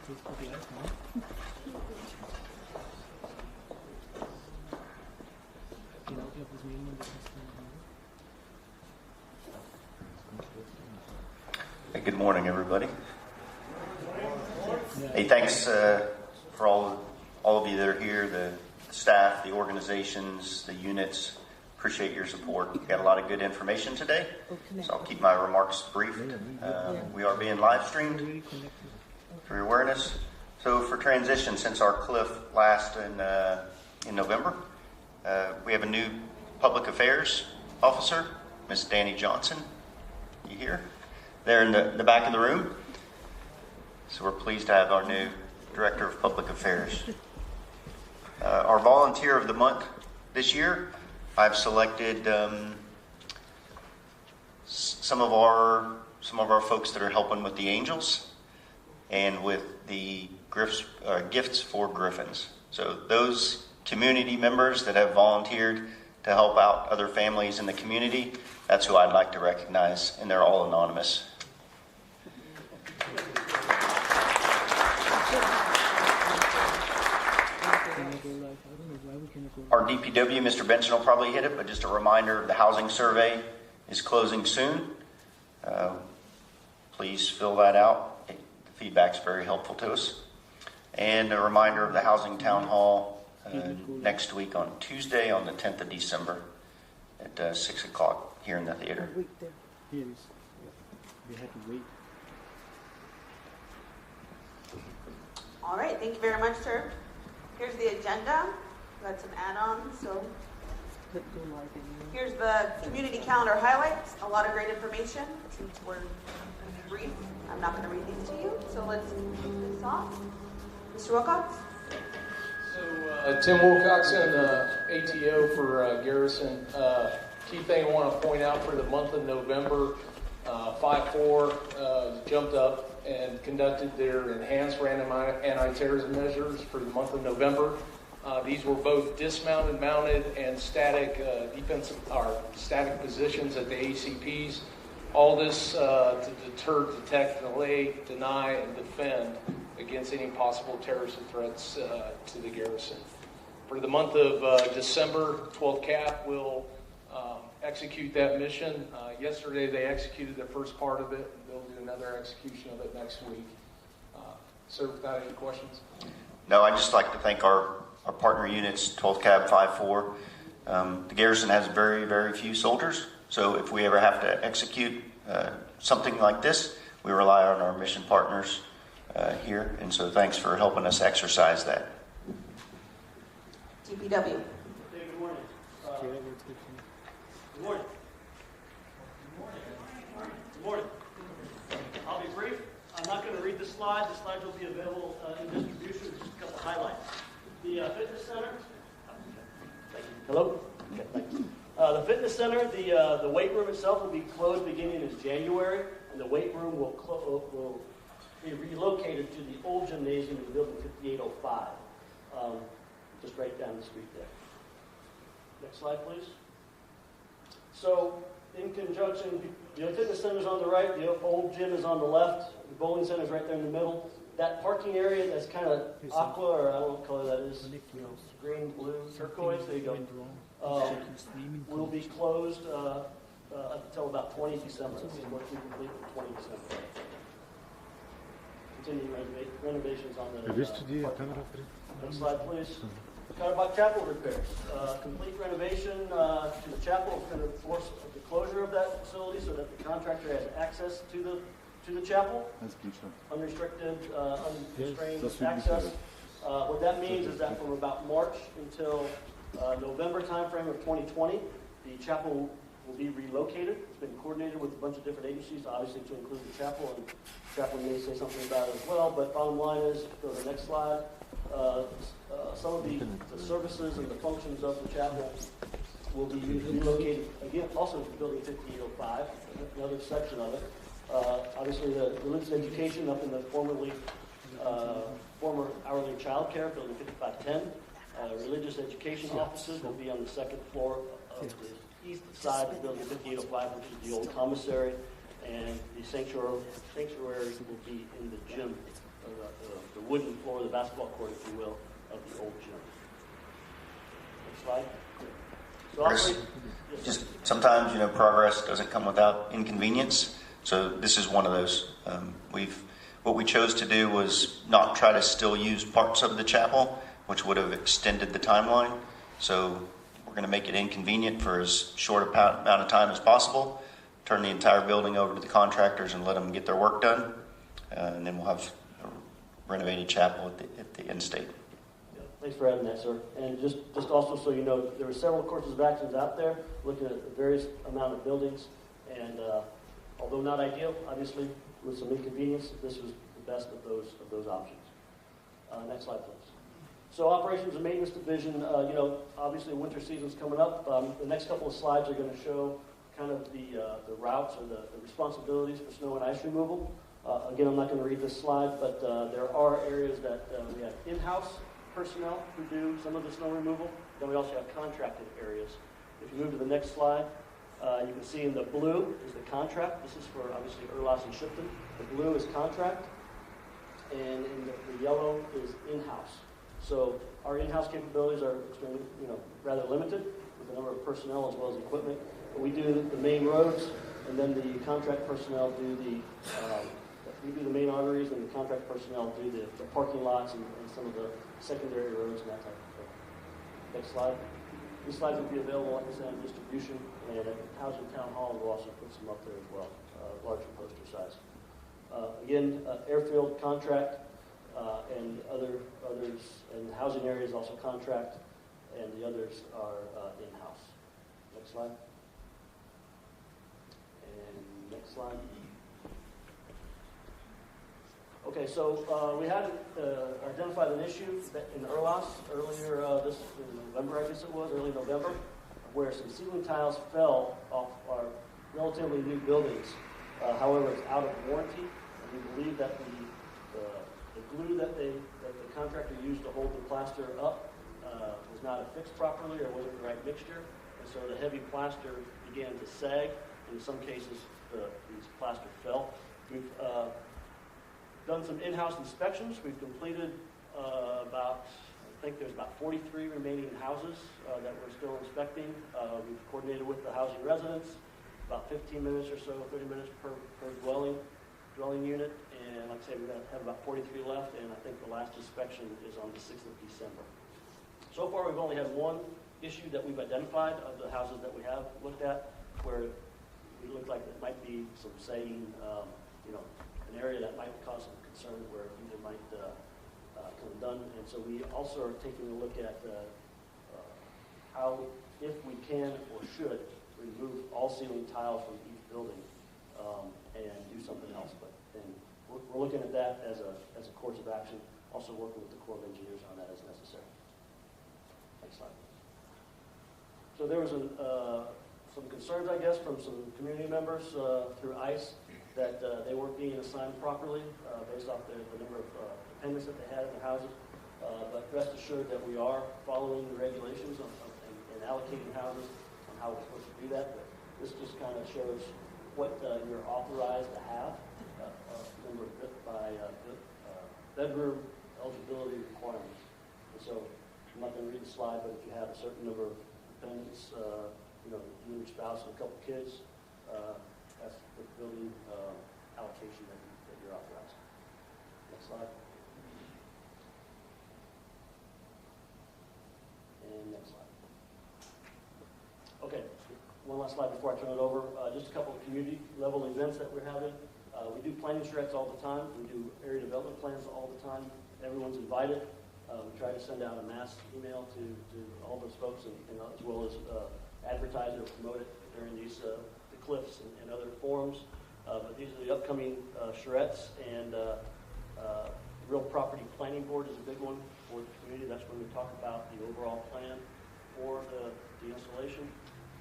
Hey, good morning, everybody. Hey, thanks for all of you that are here, the staff, the organizations, the units. Appreciate your support. We've got a lot of good information today, so I'll keep my remarks brief. We are being live streamed for your awareness. So for transition, since our CLIF last in November, we have a new public affairs officer, Ms. Danny Johnson. You here? There in the back of the room. So we're pleased to have our new Director of Public Affairs. Our volunteer of the month this year, I've selected some of our folks that are helping with the Angels and with the gifts for Griffins. So those community members that have volunteered to help out other families in the community, that's who I'd like to recognize, and they're all anonymous. Our DPW, Mr. Benson will probably hit it, but just a reminder, the housing survey is closing soon. Please fill that out. The feedback's very helpful to us. And a reminder of the housing town hall next week on Tuesday on the 10th of December at 6 o'clock here in the theater. We had to wait. All right, thank you very much, sir. Here's the agenda. Got some add-ons. So here's the community calendar highlights. A lot of great information. Since we're brief, I'm not going to read these to you. So let's kick this off. Mr. Wilcox. So Tim Wilcoxon, ATO for Garrison. Key thing I want to point out for the month of November, 5-4 jumped up and conducted their enhanced random anti-terrorism measures for the month of November. These were both dismounted, mounted, and static static positions at the ACPs. All this to deter, detect, delay, deny, and defend against any possible terrorist threats to the garrison. For the month of December, 12th CAP will execute that mission. Yesterday they executed the first part of it, and they'll do another execution of it next week. Sir, without any questions? No, I'd just like to thank our partner units, 12th Cab 5-4. The garrison has very, very few soldiers, so if we ever have to execute something like this, we rely on our mission partners here, and so thanks for helping us exercise that. DPW. Good morning. Good morning. Good morning. I'll be brief. I'm not going to read the slides. The slides will be available in distribution. Just a couple highlights. The fitness center. Thank you. Hello? Okay, thanks. The fitness center, the weight room itself will be closed beginning in January, and the weight room will be relocated to the old gymnasium in building 5805. Just right down the street there. Next slide, please. So, in conjunction, the fitness center is on the right, the old gym is on the left, the bowling center is right there in the middle. That parking area that's kind of aqua, or I don't know what color that is, green, blue, turquoise, there you go, will be closed until about 20 December. This is what we complete for 20 December. Continuing renovations on the next slide, please. Carbach Chapel repairs. Complete renovation to the chapel is going to force the closure of that facility so that the contractor has access to the chapel. Unrestricted, unrestrained access. What that means is that from about March until November timeframe of 2020, the chapel will be relocated. It's been coordinated with a bunch of different agencies, obviously to include the chapel, and the chaplain may say something about it as well, but bottom line is, go to the next slide, some of the services and the functions of the chapel will be relocated, again, also to building 5805, another section of it. Obviously, the religious education up in the former hourly child care, building 5510. Religious education offices will be on the second floor of the east side of building 5805, which is the old commissary, and the sanctuary will be in the gym the wooden floor, the basketball court, if you will, of the old gym. Next slide. So Chris, just sometimes, progress doesn't come without inconvenience. So this is one of those. What we chose to do was not try to still use parts of the chapel, which would have extended the timeline. So we're going to make it inconvenient for as short amount of time as possible, turn the entire building over to the contractors and let them get their work done. And then we'll have a renovated chapel at the end state. Yeah, thanks for adding that, sir. And just also so you know, there were several courses of actions out there looking at various amount of buildings. And although not ideal, obviously, with some inconvenience, this was the best of those options. Next slide, please. So operations and maintenance division, obviously winter season's coming up. The next couple of slides are going to show kind of the routes or the responsibilities for snow and ice removal. Again, I'm not going to read this slide, but there are areas that we have in-house personnel who do some of the snow removal. Then we also have contracted areas. If you move to the next slide, you can see in the blue is the contract. This is for obviously Erlas and Shipton. The blue is contract, and in the yellow is in-house. So our in-house capabilities are extremely, rather limited with the number of personnel as well as equipment. But we do the main roads, and then the contract personnel do we do the main arteries, and the contract personnel do the parking lots and some of the secondary roads and that type of thing. Next slide. These slides will be available, like I said, in distribution, and at Housing Town Hall, we'll also put some up there as well, larger poster size. Again, airfield contract, and others, and the housing areas also contract, and the others are in-house. Next slide. And next slide. Okay, so we had identified an issue in Erlas earlier this in November, I guess it was, early November, where some ceiling tiles fell off our relatively new buildings. However, it's out of warranty, and we believe that the glue that the contractor used to hold the plaster up was not affixed properly or wasn't the right mixture, and so the heavy plaster began to sag. In some cases, these plaster fell. We've done some in-house inspections. We've completed I think there's about 43 remaining houses that we're still inspecting. We've coordinated with the housing residents, about 15 minutes or so, 30 minutes per dwelling unit. And like I say, we're going to have about 43 left, and I think the last inspection is on the 6th of December. So far, we've only had one issue that we've identified of the houses that we have looked at, where it looked like it might be some sagging, an area that might cause some concern where either might come undone. And so we also are taking a look at how, if we can or should, remove all ceiling tile from each building and do something else. But we're looking at that as a course of action, also working with the Corps of Engineers on that as necessary. Next slide. So there was some concerns, I guess, from some community members through ICE that they weren't being assigned properly based off the number of dependents that they had in their houses. But rest assured that we are following the regulations and allocating houses on how we're supposed to do that. But this just kind of shows what you're authorized to have, number by bedroom eligibility requirements. And so I'm not going to read the slide, but if you have a certain number of dependents, you and your spouse and a couple kids, that's the building allocation that you're authorized. Next slide. And next slide. Okay, one last slide before I turn it over. Just a couple of community level events that we're having. We do planning charrettes all the time. We do area development plans all the time. Everyone's invited. We try to send out a mass email to all those folks, and as well as advertise or promote it during these the CLIFs and other forums. But these are the upcoming charrettes, and Real Property Planning Board is a big one for the community. That's when we talk about the overall plan for the installation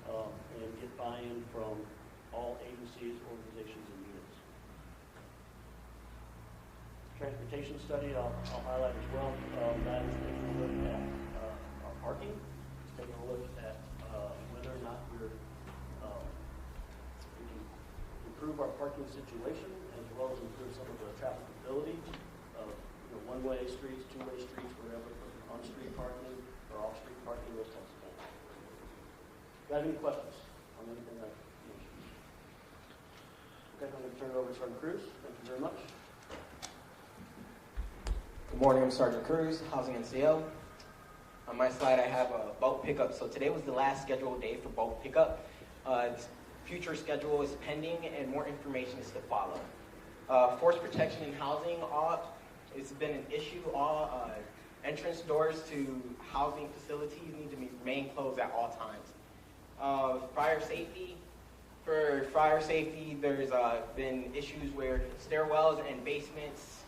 and get buy-in from all agencies, organizations, and units. Transportation study, I'll highlight as well. That is taking a look at our parking. It's taking a look at whether or not we can improve our parking situation, as well as improve some of the trafficability of one-way streets, two-way streets, wherever, on-street parking or off-street parking, those types of things. Got any questions on anything I mentioned? Okay, I'm going to turn it over to Sergeant Cruz. Thank you very much. Good morning, I'm Sergeant Cruz, Housing NCO. On my slide, I have a bulk pickup. So today was the last scheduled day for bulk pickup. Future schedule is pending, and more information is to follow. Force protection in housing, it's been an issue. All entrance doors to housing facilities need to remain closed at all times. Fire safety. For fire safety, there's been issues where stairwells and basements,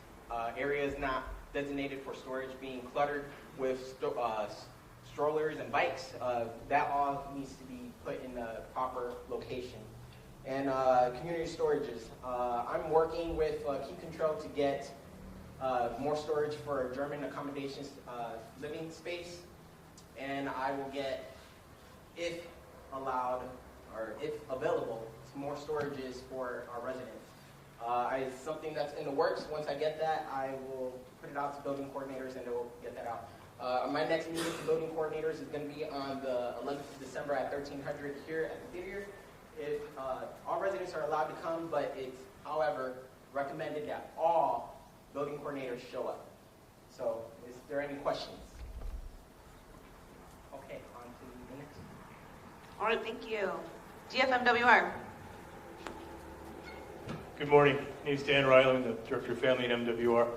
areas not designated for storage, being cluttered with strollers and bikes. That all needs to be put in the proper location. And community storages. I'm working with Key Control to get more storage for German accommodations living space. And I will get, if allowed, or if available, more storages for our residents. It's something that's in the works. Once I get that, I will put it out to building coordinators and they will get that out. My next meeting for building coordinators is going to be on the 11th of December at 1300 here at the theater. If all residents are allowed to come, but it's, however, recommended that all building coordinators show up. So, is there any questions? Okay, on to the next. All right, thank you. GFMWR. Good morning. My name is Dan Riley. I'm the Director of Family and MWR.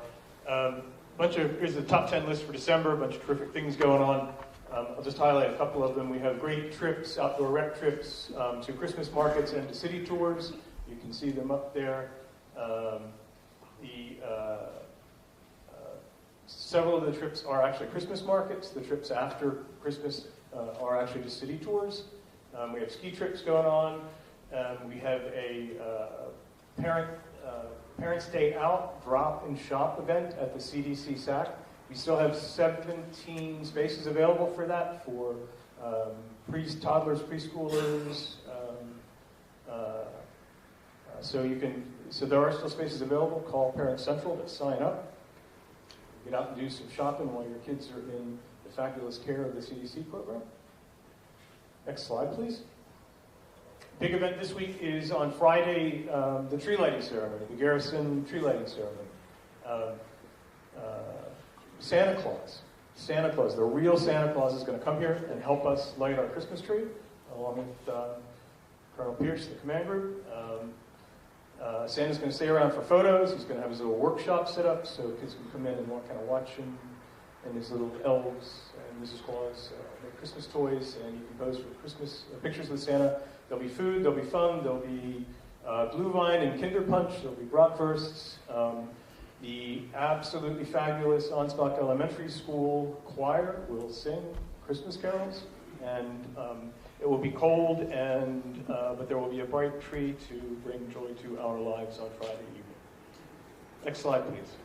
Here's the top 10 list for December, a bunch of terrific things going on. I'll just highlight a couple of them. We have great trips, outdoor rec trips to Christmas markets and to city tours. You can see them up there. Several of the trips are actually Christmas markets. The trips after Christmas are actually just city tours. We have ski trips going on. We have a Parents' Day Out drop and shop event at the CDC SAC. We still have 17 spaces available for that for toddlers, preschoolers. So there are still spaces available. Call Parent Central to sign up. Get out and do some shopping while your kids are in the fabulous care of the CDC program. Next slide, please. Big event this week is on Friday, the tree lighting ceremony, the Garrison tree lighting ceremony. Santa Claus, the real Santa Claus is going to come here and help us light our Christmas tree, along with Colonel Pierce, the command group. Santa's going to stay around for photos. He's going to have his little workshop set up so kids can come in and kind of watch him and his little elves and Mrs. Claus make Christmas toys, and you can pose for Christmas pictures with Santa. There'll be food, there'll be fun, there'll be Blue Vine and Kinder Punch, there'll be bratwursts. The absolutely fabulous Ansbach Elementary School choir will sing Christmas carols, and it will be cold, but there will be a bright tree to bring joy to our lives on Friday evening. Next slide, please.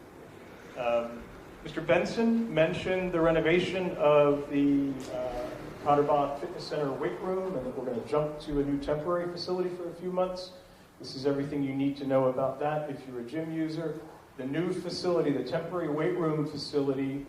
Mr. Benson mentioned the renovation of the Counterbach Fitness Center weight room, and that we're going to jump to a new temporary facility for a few months. This is everything you need to know about that if you're a gym user. The new facility, the temporary weight room facility,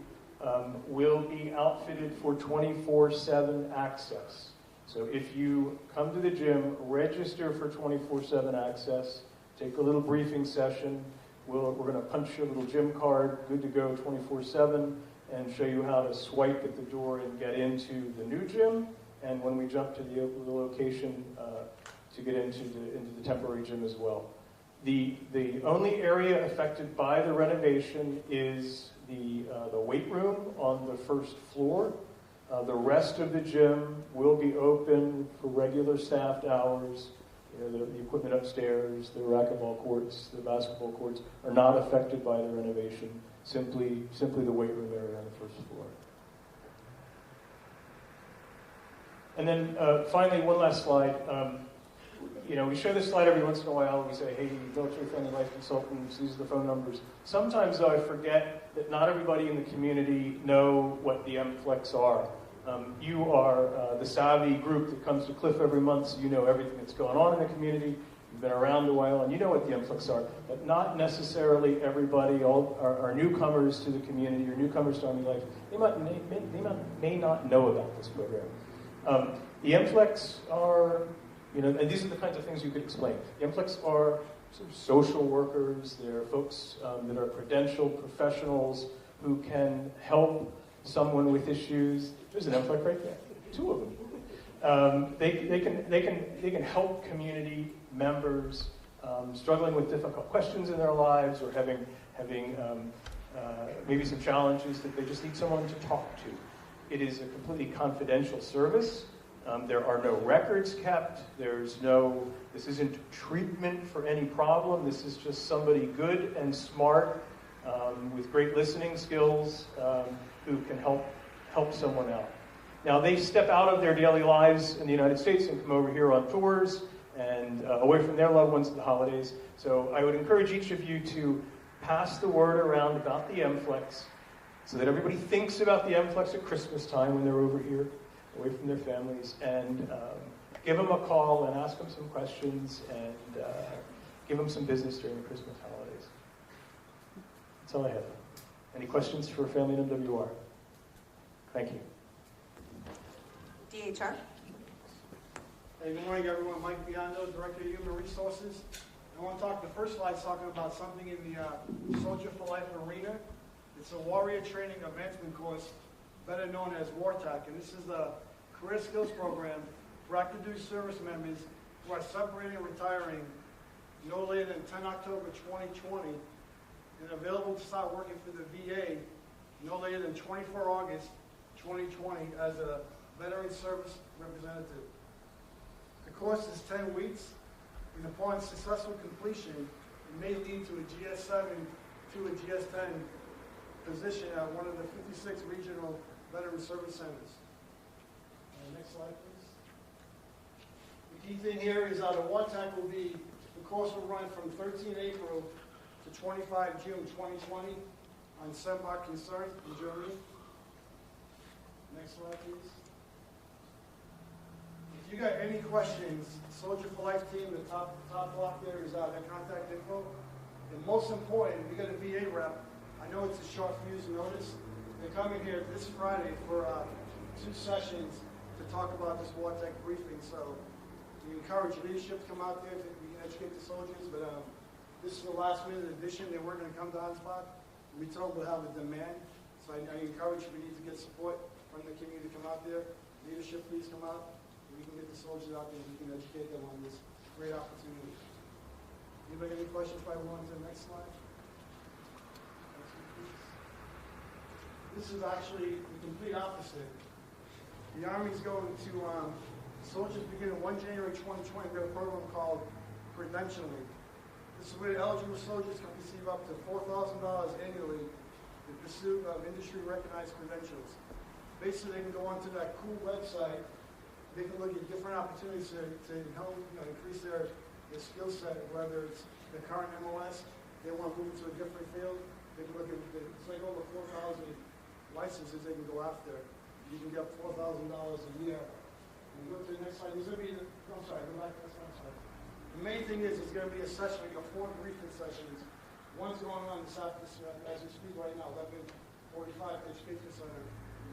will be outfitted for 24/7 access. So if you come to the gym, register for 24/7 access, take a little briefing session. We're going to punch you a little gym card, good to go 24/7, and show you how to swipe at the door and get into the new gym. And when we jump to the location, to get into the temporary gym as well. The only area affected by the renovation is the weight room on the first floor. The rest of the gym will be open for regular staffed hours. You know, the equipment upstairs, the racquetball courts, the basketball courts are not affected by the renovation. Simply the weight room area on the first floor. And then finally, one last slide. We show this slide every once in a while. We say, hey, military family life consultants, these are the phone numbers. Sometimes, though, I forget that not everybody in the community know what the MFLEX are. You are the savvy group that comes to CLIF every month, so you know everything that's going on in the community. you've been around a while, and you know what the influx are, but not necessarily everybody, all our newcomers to the community or newcomers to Army life, they may not know about this program. The MFLEX are, and these are the kinds of things you could explain. The MFLEX are sort of social workers. They're folks that are credentialed professionals who can help someone with issues. There's an MFLEX right there, 2 of them. They can help community members struggling with difficult questions in their lives or having maybe some challenges that they just need someone to talk to. It is a completely confidential service. There are no records kept. This isn't treatment for any problem. This is just somebody good and smart with great listening skills who can help someone out. Now, they step out of their daily lives in the United States and come over here on tours and away from their loved ones at the holidays. So I would encourage each of you to pass the word around about the MFLEX so that everybody thinks about the MFLEX at Christmas time when they're over here, away from their families, and give them a call and ask them some questions and give them some business during the Christmas holidays. That's all I have. Any questions for Family and MWR? Thank you. DHR. Hey, good morning, everyone. Mike Biondo, Director of Human Resources. I want to talk, the first slide's talking about something in the Soldier for Life arena. It's a warrior training advancement course, better known as WARTAC, and this is the career skills program for active duty service members who are separating and retiring no later than 10 October 2020 and available to start working for the VA no later than 24 August 2020 as a veteran service representative. The course is 10 weeks, and upon successful completion, it may lead to a GS-7 to a GS-10 position at one of the 56 regional veteran service centers. Next slide, please. The key thing here is the WARTAC will be, the course will run from 13 April to 25 June 2020 on Bismarck, Kaserne in Germany. Next slide, please. If you got any questions, Soldier for Life team, the top block there is their contact info. And most important, if you got a VA rep, I know it's a short fuse notice. They're coming here this Friday for 2 sessions to talk about this WARTAC briefing. So we encourage leadership to come out there to educate the soldiers. But this is the last minute edition. They were going to come to Ansbach. We told we'll have a demand. So I encourage we need to get support from the community to come out there. Leadership, please come out. We can get the soldiers out there and we can educate them on this great opportunity. Anybody have any questions? If I move on to the next slide. This is actually the complete opposite. The Army's going to, soldiers beginning 1 January 2020, we have a program called Credentialing. This is where eligible soldiers can receive up to $4,000 annually in pursuit of industry-recognized credentials. Basically, they can go onto that cool website. They can look at different opportunities to help increase their skill set, whether it's the current MOS, they want to move into a different field. They can look at, it's like over 4,000 licenses they can go after. You can get $4,000 a year. And you go to the next slide. There's going to be, I'm sorry, go back to that slide. The main thing is it's going to be a session, like 4 briefing sessions. One's going on this afternoon, as we speak right now, 11:45 Education Center.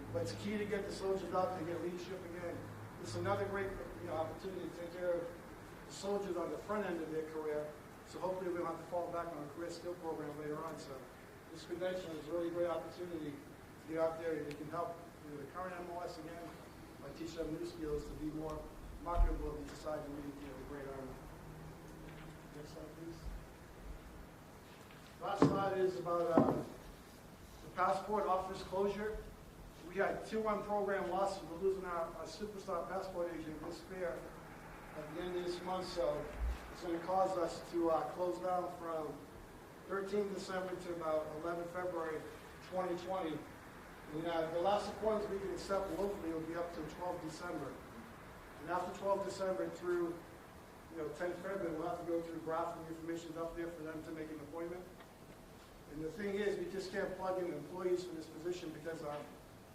But it's key to get the soldiers out there, get leadership again. It's another great opportunity to take care of the soldiers on the front end of their career. So hopefully we don't have to fall back on a career skill program later on. So this credential is a really great opportunity to get out there and it can help the current MOS again by teaching them new skills to be more marketable if they decide to leave the great Army. Next slide, please. Last slide is about the passport office closure. We had 2 on-program losses. We're losing our superstar passport agent this fair at the end of this month, so it's going to cause us to close down from 13 December to about 11 February 2020. And the last appointments we can accept locally will be up to 12 December. And after 12 December through 10 February, we'll have to go through graphic information up there for them to make an appointment. And the thing is, we just can't plug in employees for this position because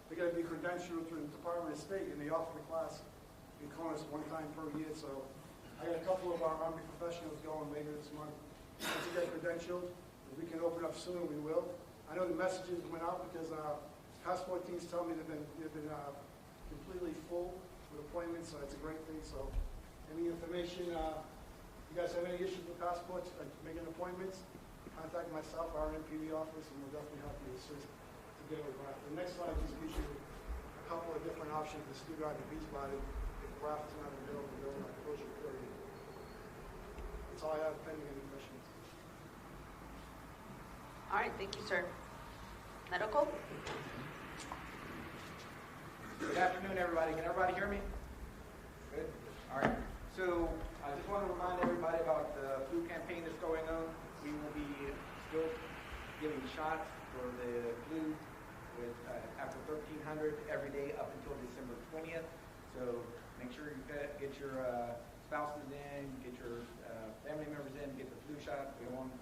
they got to be credentialed through the Department of State, and they offer the class in Congress 1 time per year. So I got a couple of our Army professionals going later this month to get credentialed. If we can open up soon, we will. I know the messages went out because passport teams tell me they've been completely full with appointments, so it's a great thing. So any information, you guys have any issues with passports, like making appointments, contact myself, our MPD office, and we'll definitely help you assist to get over that. The next slide just gives you a couple of different options to scoot out the beach body if Grafton's not available during that closure period. That's all I have pending any questions. All right, thank you, sir. Medical? Good afternoon, everybody. Can everybody hear me? Good. All right. So I just want to remind everybody about the flu campaign that's going on. We will be still giving shots for the flu with after 1,300 every day up until December 20th. So make sure you get your spouses in, get your family members in, get the flu shot. We don't want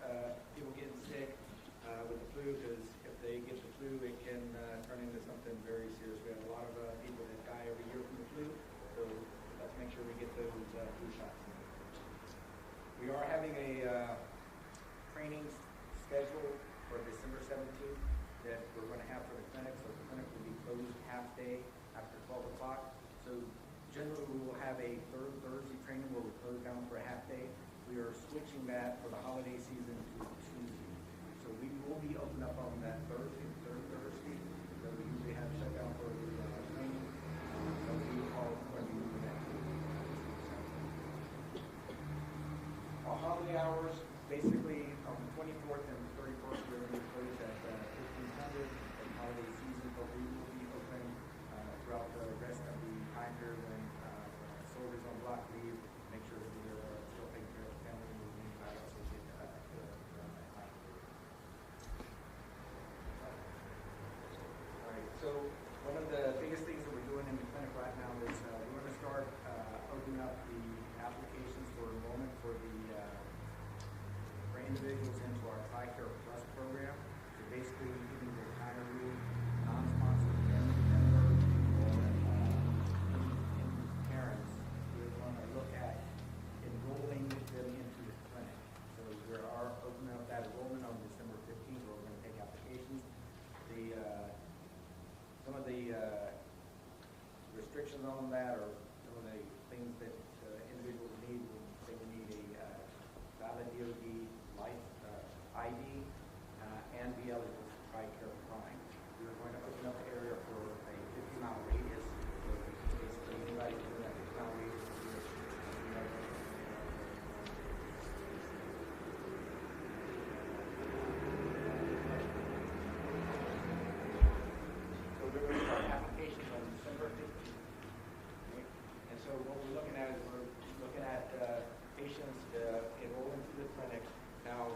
people getting sick with the flu, because if they get the flu, it can turn into something very serious. We have a lot of people that die every year from the flu, so let's make sure we get those flu shots. We are having a training schedule for December 17th that we're going to have for the clinic. So the clinic will be closed half day after 12 o'clock. So generally we will have a third Thursday training where we close down for a half day. We are switching that for the holiday season to Tuesday. So we will be open up on that third Thursday. So we usually have shut down for the training. So we are going to be moving that. Our holiday hours, basically on the 24th and 31st, we're going to be closed at 1500 in holiday season, but we will be open throughout the rest of the time period when soldiers on block leave, make sure that we're still taking care of the family and we also get around that time period. All right, so one of the biggest things that we're doing in the clinic right now is we're going to start opening up the applications for enrollment for individuals into our TRICARE Plus program. So basically giving the retiree, non-sponsored family member, or parents, we're going to look at enrolling them into the clinic. So we are opening up that enrollment on December 15th. We're going to take applications. Some of the restrictions on that, or some of the things that individuals need, they will need a valid DOD life ID and be eligible for TRICARE Prime. We are going to open up the area for a 50-mile radius. So basically anybody within that 50-mile radius will be eligible. So we're going to start applications on December 15th. Okay? And so what we're looking at is we're looking at patients enrolled into the clinic. Now,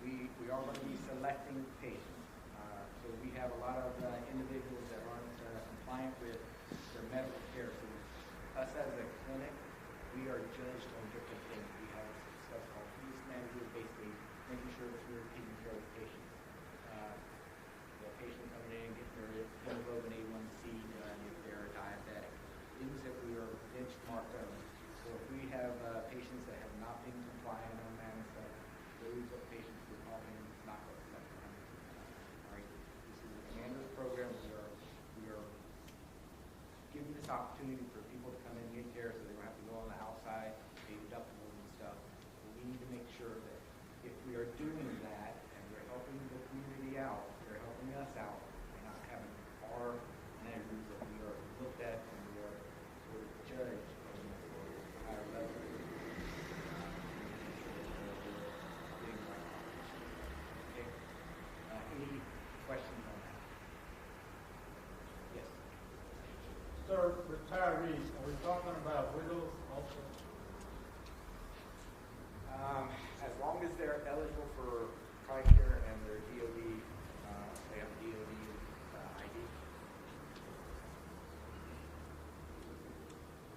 we are going to be selecting patients. So we have a lot of individuals that aren't compliant with their medical care. So us as a clinic, we are judged on different things. We have stuff called case managers, basically making sure that we're taking care of the patients. The patient coming in, getting their hemoglobin A1C done, if they're diabetic. Things that we are benchmarked on. So if we have patients that have not been compliant on that and stuff, those are patients we're calling not going to select them. All right. This is a commander's program. We are giving this opportunity for people to come in and get care so they don't have to go on the outside, pay deductibles and stuff. But we need to make sure that if we are doing that and we're helping the community out, they're helping us out, and not having our measures that we are looked at and we are sort of judged on a higher level. Any questions on that? Yes. Sir, retirees, are we talking about widows also? As long as they're eligible for TRICARE and their DOD, they have DOD ID.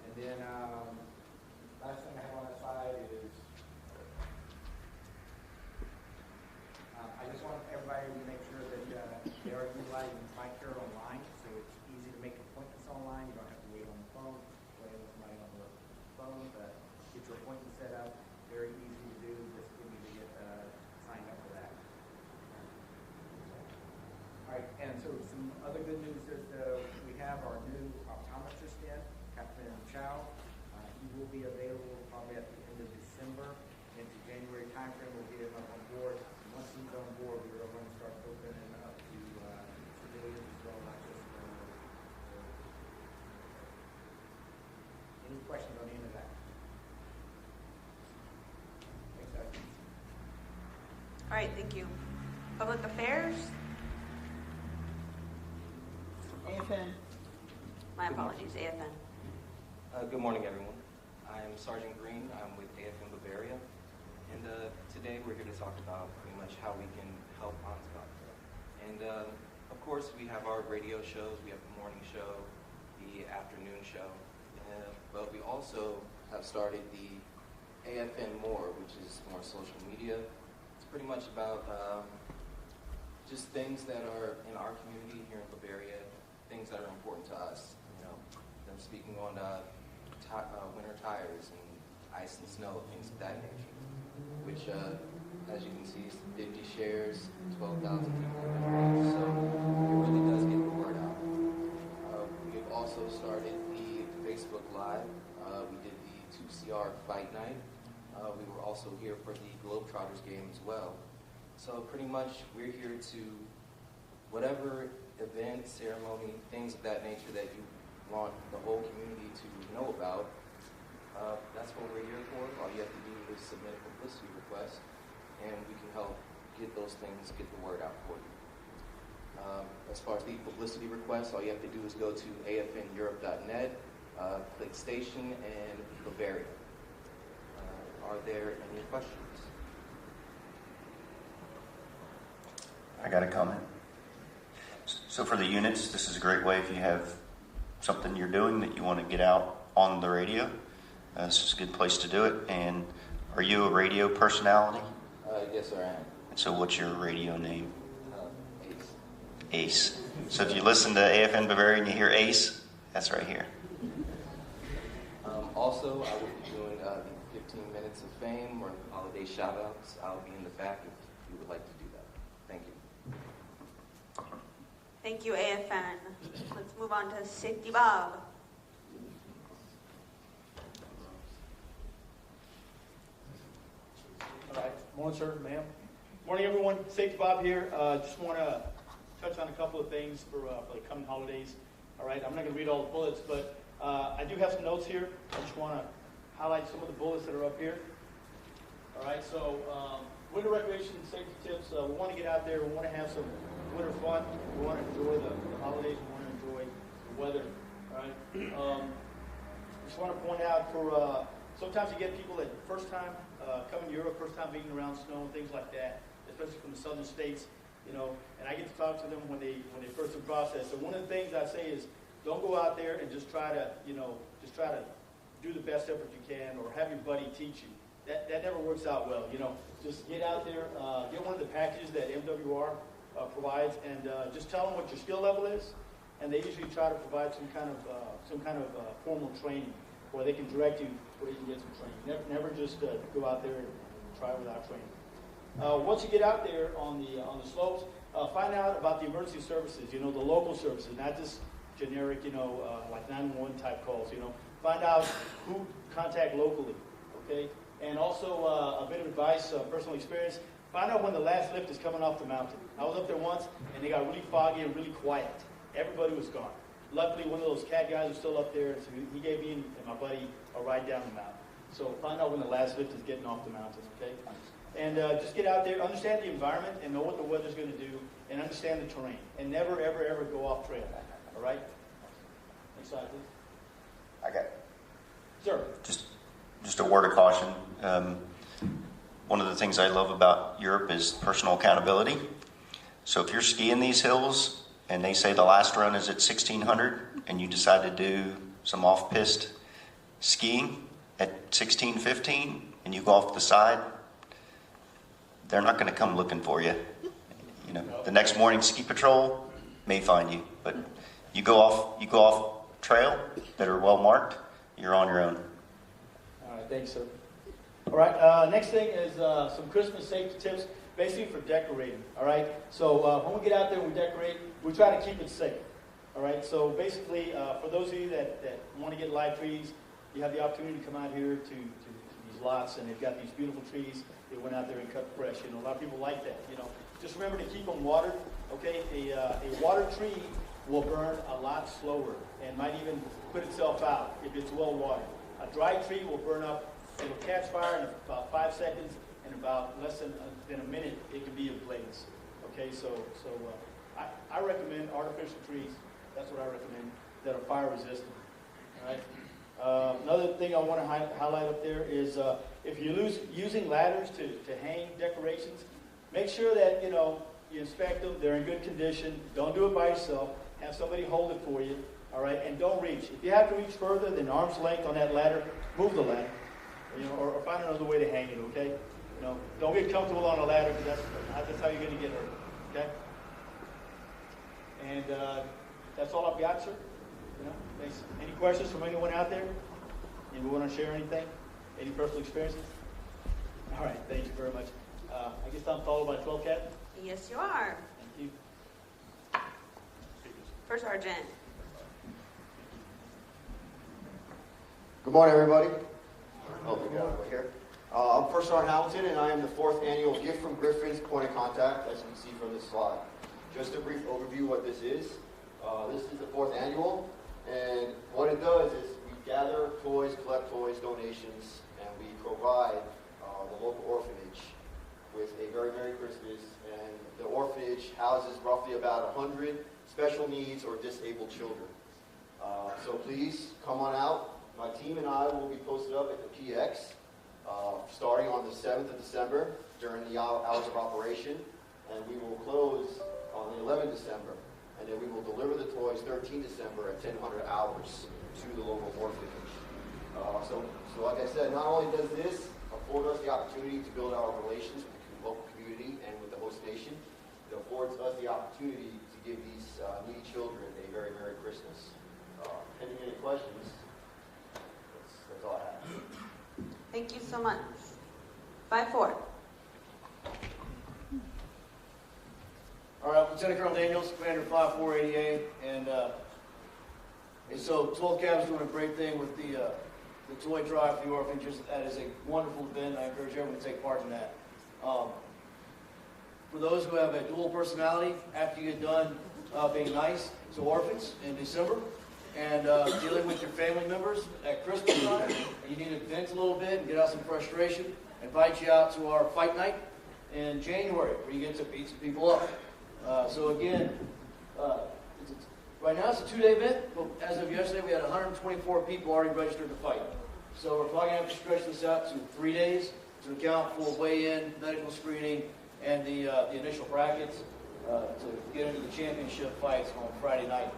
And then last thing I have on that slide is I just want everybody to make sure that they are utilizing TRICARE online, so it's easy to make appointments online. You don't have to wait on the phone, wait on somebody on the phone. But get your appointment set up. Very easy to do. Just give me to get signed up for that. All right, and so some other good news is we have our new optometrist in, Captain Chow. He will be available probably at the end of December into January timeframe. We'll get him up on board. And once he's on board, we're going to start opening up to civilians as well, not just any questions on any of that? Thanks, guys. All right, thank you. Public Affairs? AFN. My apologies, AFN. Good morning, everyone. I'm Sergeant Green. I'm with AFN Bavaria. And today we're here to talk about pretty much how we can help Ansbach. And of course, we have our radio shows. We have the morning show, the afternoon show. But we also have started the AFN More, which is more social media. It's pretty much about just things that are in our community here in Bavaria, things that are important to us. You know, them speaking on winter tires and ice and snow, things of that nature. Which, as you can see, is 50 shares, 12,000 people. So it really does get the word out. We've also started the Facebook Live. We did the 2CR Fight Night. We were also here for the Globetrotters game as well. So pretty much we're here to whatever event, ceremony, things of that nature that you want the whole community to know about. That's what we're here for. All you have to do is submit a publicity request, and we can help get those things, get the word out for you. As far as the publicity request, all you have to do is go to afneurope.net, click station, and Bavaria. Are there any questions? I got a comment. So for the units, this is a great way if you have something you're doing that you want to get out on the radio. This is a good place to do it. And are you a radio personality? Yes, I am. And so what's your radio name? Ace. Ace. So if you listen to AFN Bavaria and you hear Ace, that's right here. Also, I will be doing the 15 minutes of fame or holiday shout-outs. I'll be in the back if you would like to do that. Thank you. Thank you, AFN. Let's move on to Safety Bob. All right. Morning, sir, ma'am. Morning, everyone. Safety Bob here. Just want to touch on a couple of things for the coming holidays. All right. I'm not going to read all the bullets, but I do have some notes here. I just want to highlight some of the bullets that are up here. All right. So winter recreation and safety tips. We want to get out there. We want to have some winter fun. We want to enjoy the holidays. We want to enjoy the weather. All right. Just want to point out for sometimes you get people that first time coming to Europe, first time being around snow and things like that, especially from the southern states, you know, and I get to talk to them when they first in process. So one of the things I say is don't go out there and just try to, you know, do the best effort you can or have your buddy teach you. That never works out well, you know. Just get out there, get one of the packages that MWR provides, and just tell them what your skill level is, and they usually try to provide some kind of formal training where they can direct you where you can get some training. Never just go out there and try without training. Once you get out there on the slopes, find out about the emergency services. You know, the local services, not just generic, you know, like 911 type calls. You know, find out who to contact locally. Okay, and also a bit of advice, personal experience. Find out when the last lift is coming off the mountain. I was up there once, and they got really foggy and really quiet. Everybody was gone. Luckily, one of those cat guys was still up there, and so he gave me and my buddy a ride down the mountain. So find out when the last lift is getting off the mountain, okay? And just get out there, understand the environment, and know what the weather's going to do, and understand the terrain. And never, ever, ever go off trail, all right? Next slide, please. I got it. Sir. Just a word of caution. One of the things I love about Europe is personal accountability. So if you're skiing these hills and they say the last run is at 1600 and you decide to do some off-piste skiing at 1615 and you go off the side, they're not going to come looking for you. You know, the next morning ski patrol may find you, but you go off trail that are well marked, you're on your own. All right, right, thanks, sir. All right, next thing is some Christmas safety tips, basically for decorating. All right, so when we get out there and we decorate, we try to keep it safe. All right, so basically, for those of you that want to get live trees, you have the opportunity to come out here to these lots, and they've got these beautiful trees. They went out there and cut fresh. You know, a lot of people like that. You know, just remember to keep them watered. Okay, a watered tree will burn a lot slower and might even put itself out if it's well watered. A dry tree will burn up. It'll catch fire in about 5 seconds, and about less than a minute, it can be ablaze. Okay, so I recommend artificial trees. That's what I recommend, that are fire resistant. All right. Another thing I want to highlight up there is if you're using ladders to hang decorations, make sure that you inspect them. They're in good condition. Don't do it by yourself. Have somebody hold it for you. All right, and don't reach. If you have to reach further than arm's length on that ladder, move the ladder. Or find another way to hang it, okay? Don't get comfortable on a ladder, because that's how you're going to get hurt, okay? And that's all I've got, sir. Thanks. Any questions from anyone out there? Anyone want to share anything? Any personal experiences? All right, thank you very much. I guess I'm followed by 12 Captain? Yes, you are. Thank you. First Sergeant. Good morning, everybody. Hope you got over here. I'm First Sergeant Hamilton, and I am the 4th annual Gift from Griffin's point of contact, as you can see from this slide. Just a brief overview of what this is. This is the 4th annual, and what it does is we gather toys, collect toys, donations, and we provide the local orphanage with a very Merry Christmas. And the orphanage houses roughly about 100 special needs or disabled children. So please come on out. My team and I will be posted up at the PX starting on the 7th of December during the hours of operation, and we will close on the 11th of December, and then we will deliver the toys 13th December at 1000 hours to the local orphanage. So like I said, not only does this afford us the opportunity to build our relations with the local community and with the host nation, it affords us the opportunity to give these needy children a very Merry Christmas. Pending any questions, that's all I have. Thank you so much. 5-4. All right, Lieutenant Colonel Daniels, Commander 5488, and so 12 Cab's doing a great thing with the toy drive for the orphanages. That is a wonderful event. I encourage everyone to take part in that. For those who have a dual personality, after you get done being nice to orphans in December, and dealing with your family members at Christmas time, and you need to vent a little bit and get out some frustration, invite you out to our fight night in January, where you get to beat some people up. So again, right now it's a 2-day event, but as of yesterday we had 124 people already registered to fight. So we're probably going to have to stretch this out to 3 days to account for weigh-in, medical screening, and the initial brackets to get into the championship fights on Friday night.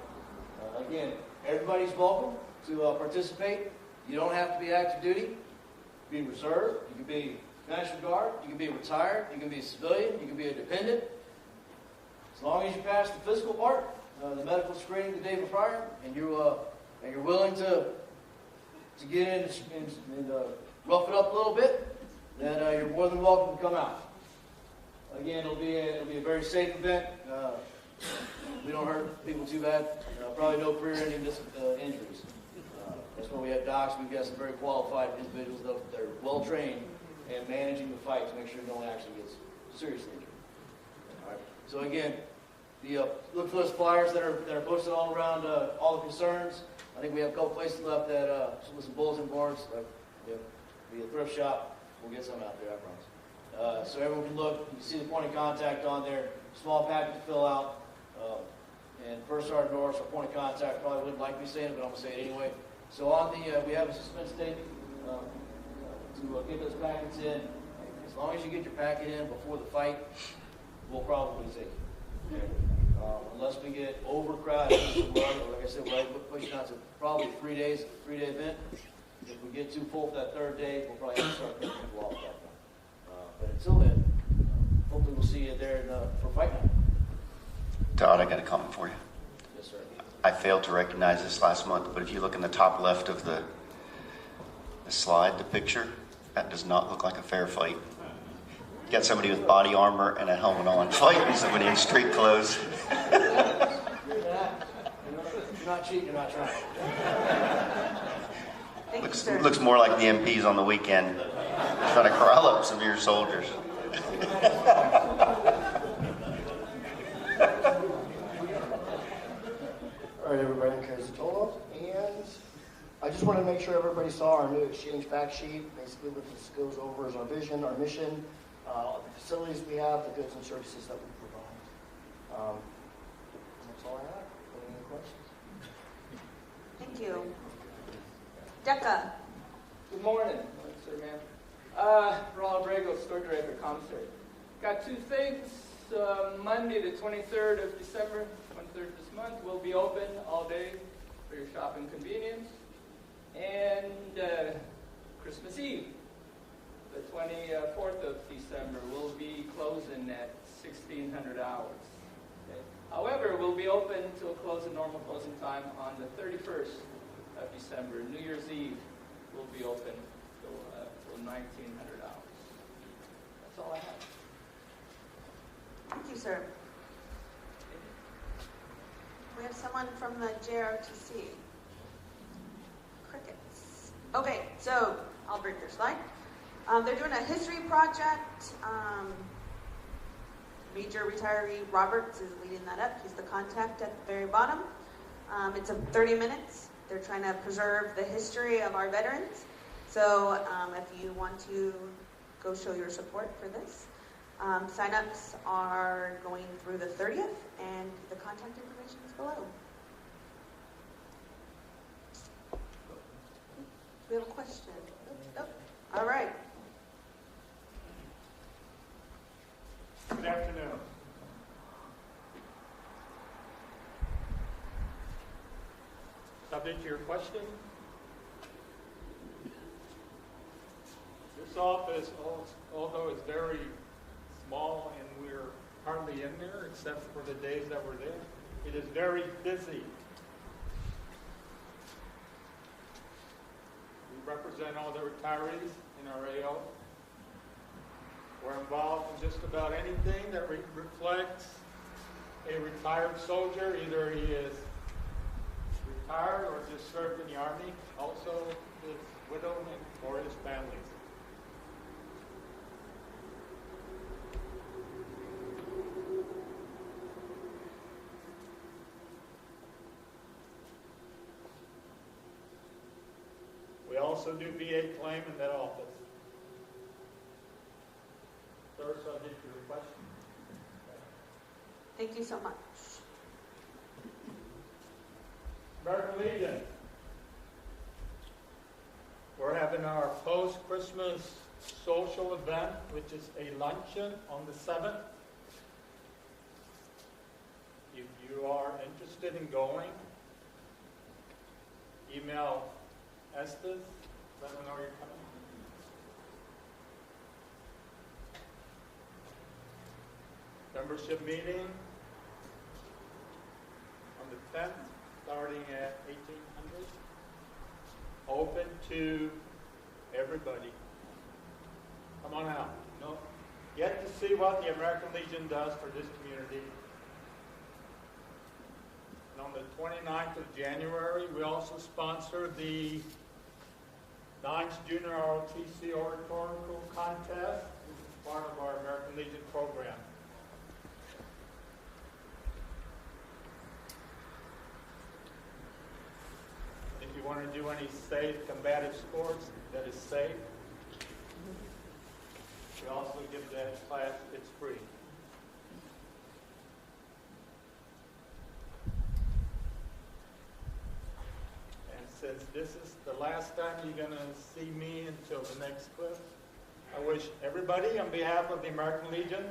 Again, everybody's welcome to participate. You don't have to be active duty. Be reserved. You can be National Guard. You can be retired. You can be a civilian. You can be a dependent. As long as you pass the physical part, the medical screening the day prior, and you're willing to get in and rough it up a little bit, then you're more than welcome to come out. Again, it'll be a very safe event. We don't hurt people too bad. Probably no career-ending injuries. That's why we have docs. We've got some very qualified individuals that are well-trained in managing the fight to make sure no one actually gets seriously injured. All right. So again, look for those flyers that are posted all around all the concerns. I think we have a couple places left that with some bulletin boards. Be a thrift shop. We'll get some out there, I promise. So everyone can look. You can see the point of contact on there. Small packet to fill out. And First Sergeant Norris, our point of contact, probably wouldn't like me saying it, but I'm going to say it anyway. So on we have a suspense tape to get those packets in. As long as you get your packet in before the fight, we'll probably take it. Unless we get overcrowded, like I said, we're pushing out to probably 3 days, a 3-day event. If we get too full for that 3rd day, we'll probably have to start picking people off that point. But until then, hopefully we'll see you there for fight night. Todd, I got a comment for you. Yes, sir. I failed to recognize this last month, but if you look in the top left of The slide, the picture, that does not look like a fair fight. You got somebody with body armor and a helmet on fighting somebody in street clothes. You're not cheating, you're not trying. Looks more like the MPs on the weekend trying to corral up some of your soldiers. All right, everybody, I'm Garrison, and I just want to make sure everybody saw our new exchange fact sheet. Basically, what this goes over is our vision, our mission, the facilities we have, the goods and services that we provide. That's all I have. Any questions? Thank you. Decca. Good morning, sir, ma'am. Ronald Drago, store director, commissary. Got two things. Monday, the 23rd of December, 23rd this month, will be open all day for your shopping convenience. And Christmas Eve, the 24th of December, will be closing at 1600 hours. Okay. However, we'll be open till normal closing time on the 31st of December. New Year's Eve will be open till 1900 hours. That's all I have. Thank you, sir. We have someone from the JRTC. Crickets. Okay, so I'll bring your slide. They're doing a history project. Major retiree Roberts is leading that up. He's the contact at the very bottom. It's 30 minutes. They're trying to preserve the history of our veterans. So if you want to go show your support for this, sign-ups are going through the 30th, and the contact information is below. We have a question. Oh, all right. Good afternoon. Subject to your question. This office, although it's very small and we're hardly in there except for the days that we're there, it is very busy. We represent all the retirees in our AO. We're involved in just about anything that reflects a retired soldier. Either he is retired or just served in the Army, also his widow or his families. We also do VA claim in that office. Third subject to your question. Thank you so much. American Legion. We're having our post-Christmas social event, which is a luncheon on the 7th. If you are interested in going, email Estes, let them know you're coming. Membership meeting on the 10th, starting at 1800. Open to everybody. Come on out. Get to see what the American Legion does for this community. And on the 29th of January, we also sponsor the 9th Junior ROTC Oratorical Contest, which is part of our American Legion program. If you want to do any safe combative sports that is safe, we also give that class, it's free. And since this is the last time you're going to see me until the next CLIF, I wish everybody on behalf of the American Legion,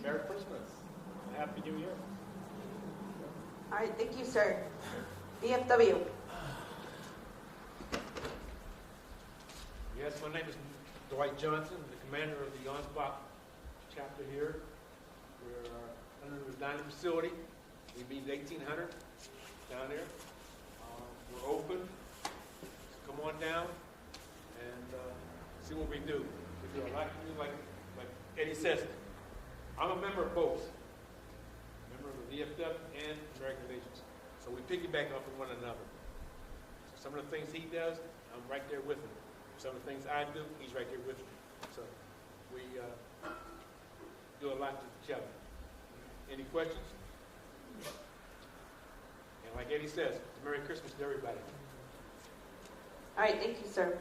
Merry Christmas and Happy New Year. All right, thank you, sir. DFW. Yes, my name is Dwight Johnson, the commander of the Ansbach chapter here. We're under the dining facility. We meet 1800 down there. We're open. Come come on down and see what we do. We do a lot to do, like Eddie says. I'm a member of both. Member of the VFW and American Legions. So we piggyback off of one another. So some of the things he does, I'm right there with him. Some of the things I do, he's right there with me. So we do a lot to each other. Any questions? And like Eddie says, Merry Christmas to everybody. All right, thank you, sir.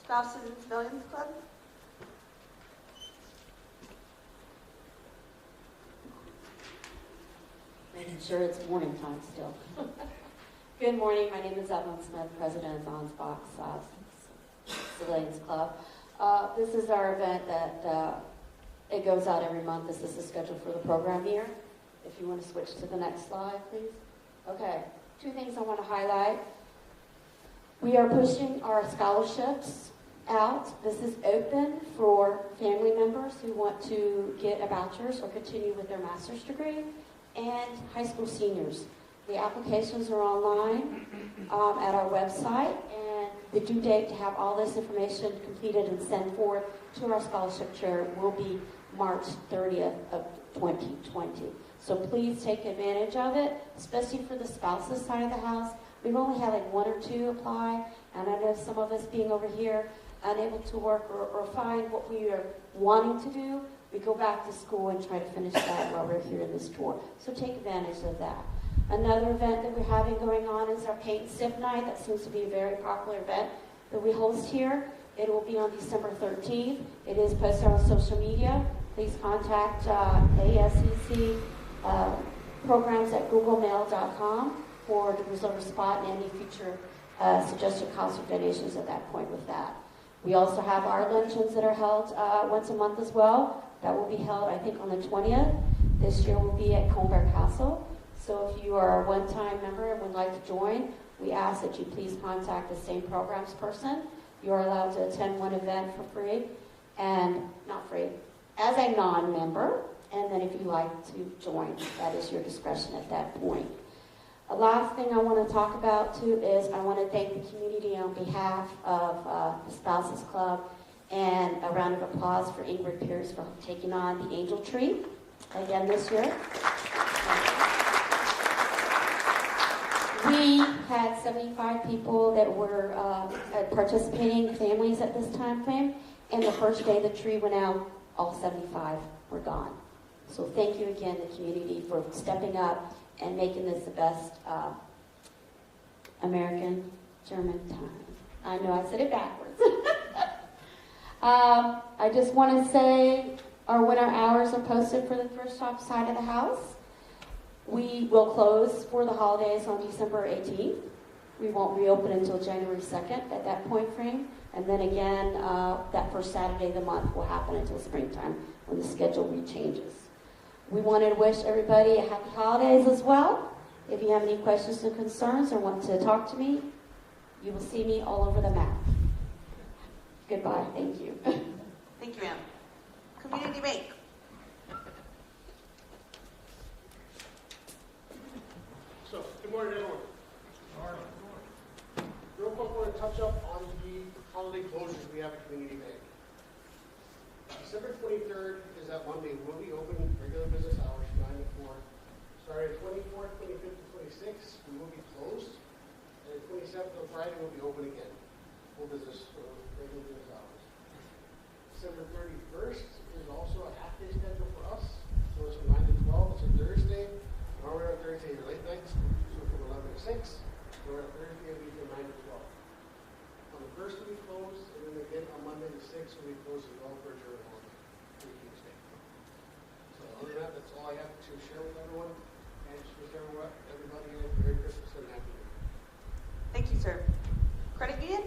Spouses and Civilians Club? Making sure it's morning time still. Good morning, my name is Evelyn Smith, President of Ansbach Civilians Club. This is our event that it goes out every month. This is the schedule for the program year. If you want to switch to the next slide, please. Okay, two things I want to highlight. We are pushing our scholarships out. This is open for family members who want to get a bachelor's or continue with their master's degree, and high school seniors. The applications are online at our website, and the due date to have all this information completed and sent forward to our scholarship chair will be March 30th of 2020. So please take advantage of it, especially for the spouses side of the house. We've only had like one or two apply, and I know some of us being over here unable to work or find what we are wanting to do. We go back to school and try to finish that while we're here in this tour. So take advantage of that. Another event that we're having going on is our Paint and Sip Night. That seems to be a very popular event that we host here. It will be on December 13th. It is posted on social media. Please contact ASCC programs at googlemail.com for to reserve a spot and any future suggested costs or donations at that point with that. We also have our luncheons that are held once a month as well. That will be held, I think, on the 20th. This year will be at Colbert Castle. So if you are a one-time member and would like to join, we ask that you please contact the same programs person. You are allowed to attend one event for free, and not free, as a non-member. And then if you like to join, that is your discretion at that point. The last thing I want to talk about, too, is I want to thank the community on behalf of the Spouses Club, and a round of applause for Ingrid Pierce for taking on the Angel Tree again this year. We had 75 people that were participating, families at this time frame, and the first day the tree went out, all 75 were gone. So thank you again, the community, for stepping up and making this the best American German time. I know I said it backwards. I just want to say our winter hours are posted for the first shop side of the house. We will close for the holidays on December 18th. We won't reopen until January 2nd at that point frame. And then again, that first Saturday of the month will happen until springtime when the schedule rechanges. We wanted to wish everybody a happy holidays as well. If you have any questions or concerns or want to talk to me, you will see me all over the map. Goodbye. Thank you. Thank you, ma'am. Community Bank. So, good morning, everyone. Good morning. Real quick, I want to touch up on the holiday closures we have at Community Bank. December 23rd is that Monday. We'll be open regular business hours, 9 to 4. Starting 24th, 25th, and 26th, we will be closed. And 27th on Friday, we'll be open again. Full business, regular business hours. December 31st is also a half-day schedule for us. So it's from 9 to 12. It's a Thursday. Normally on Thursday, your late nights, so from 11 to 6. Or on Thursday, it'll be from 9 to 12. On the first we'll be closed, and then again on Monday the 6th, we'll be closed as well for a jury holiday. So other than that, that's all I have to share with everyone. And just wish everybody a Merry Christmas and Happy New Year. Thank you, sir. Credit union?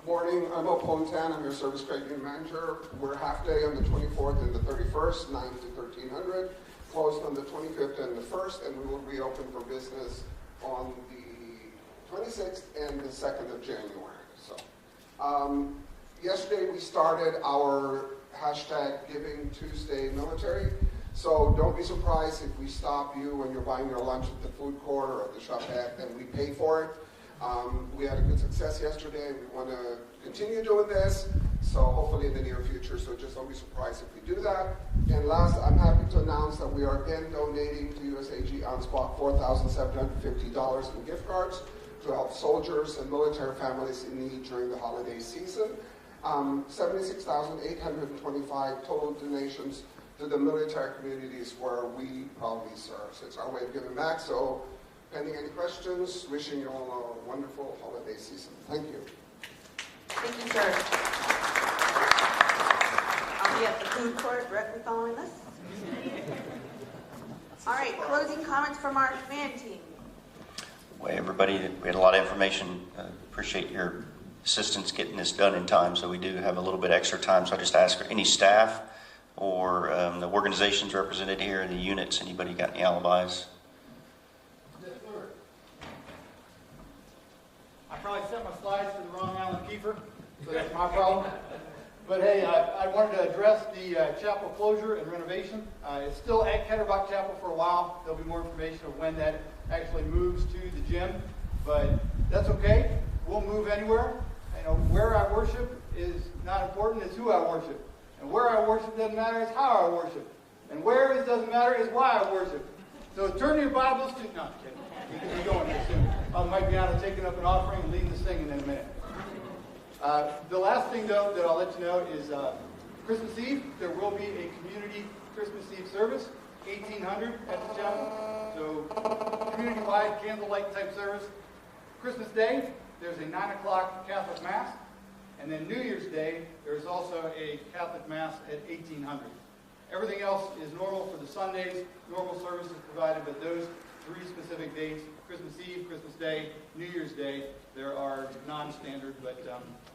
Morning, I'm Warkentin. I'm your service credit union manager. We're half day on the 24th and the 31st, 9 to 1300. Closed on the 25th and the 1st, and we will reopen for business on the 26th and the 2nd of January. So, yesterday we started our hashtag Giving Tuesday Military. So don't be surprised if we stop you when you're buying your lunch at the food court or at the shop at, and we pay for it. We had a good success yesterday. We want to continue doing this, so hopefully in the near future, so just don't be surprised if we do that. And last, I'm happy to announce that we are again donating to USAG Ansbach $4,750 in gift cards to help soldiers and military families in need during the holiday season. 76,825 total donations to the military communities where we proudly serve. So it's our way of giving back. So pending any questions, wishing you all a wonderful holiday season. Thank you. Thank you, sir. I'll be at the food court directly following this. All right, closing comments from our command team. Well, everybody, we had a lot of information. Appreciate your assistance getting this done in time, so we do have a little bit extra time. So I just ask for any staff or the organizations represented here, the units, anybody got any alibis? I probably sent my slides to the wrong Alan Kiefer, so that's my problem. But hey, I wanted to address the chapel closure and renovation. It's still at Ketterbach Chapel for a while. There'll be more information of when that actually moves to the gym, but that's okay. We'll move anywhere. You know, where I worship is not important, it's who I worship. And where I worship doesn't matter, it's how I worship. And where it doesn't matter is why I worship. So turn your Bibles to... No, I'm kidding. We're going here soon. I might be out of taking up an offering and leading the singing in a minute. The last thing, though, that I'll let you know is Christmas Eve, there will be a community Christmas Eve service, 1800 at the chapel. So community-wide candlelight type service. Christmas Day, there's a 9 o'clock Catholic Mass. And then New Year's Day, there's also a Catholic Mass at 1800. Everything else is normal for the Sundays, normal services provided, but those 3 specific dates, Christmas Eve, Christmas Day, New Year's Day, there are non-standard but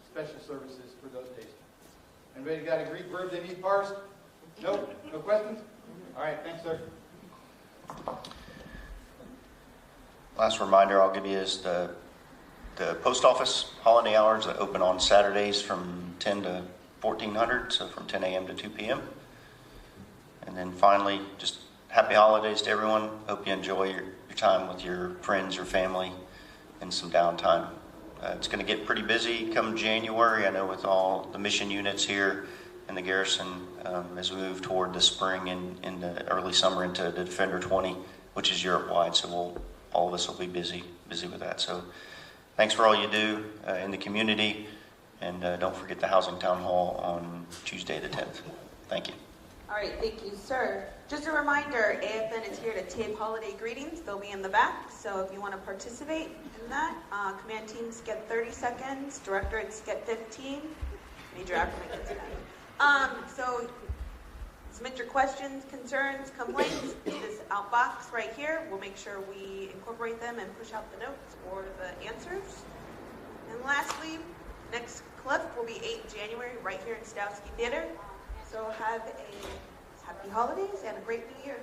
special services for those days. Anybody got a Greek verb they need parsed? Nope? No questions? All right, thanks, sir. Last reminder I'll give you is the post office holiday hours that open on Saturdays from 10 to 1400, so from 10 a.m. to 2 p.m. And then finally, just happy holidays to everyone. Hope you enjoy your time with your friends, your family, and some downtime. It's going to get pretty busy come January, I know, with all the mission units here in the Garrison as we move toward the spring and in the early summer into the Defender 20, which is Europe-wide. So all of us will be busy with that. So thanks for all you do in the community, and don't forget the Housing Town Hall on Tuesday the 10th. Thank you. All right, thank you, sir. Just a reminder, AFN is here to tape holiday greetings. They'll be in the back, so if you want to participate in that, command teams get 30 seconds, directorates get 15, major applicants get 10. So submit your questions, concerns, complaints in this outbox right here. We'll make sure we incorporate them and push out the notes or the answers. And lastly, next CLIF will be 8 January right here in Sadowski Theater. So have a happy holidays and a great new year.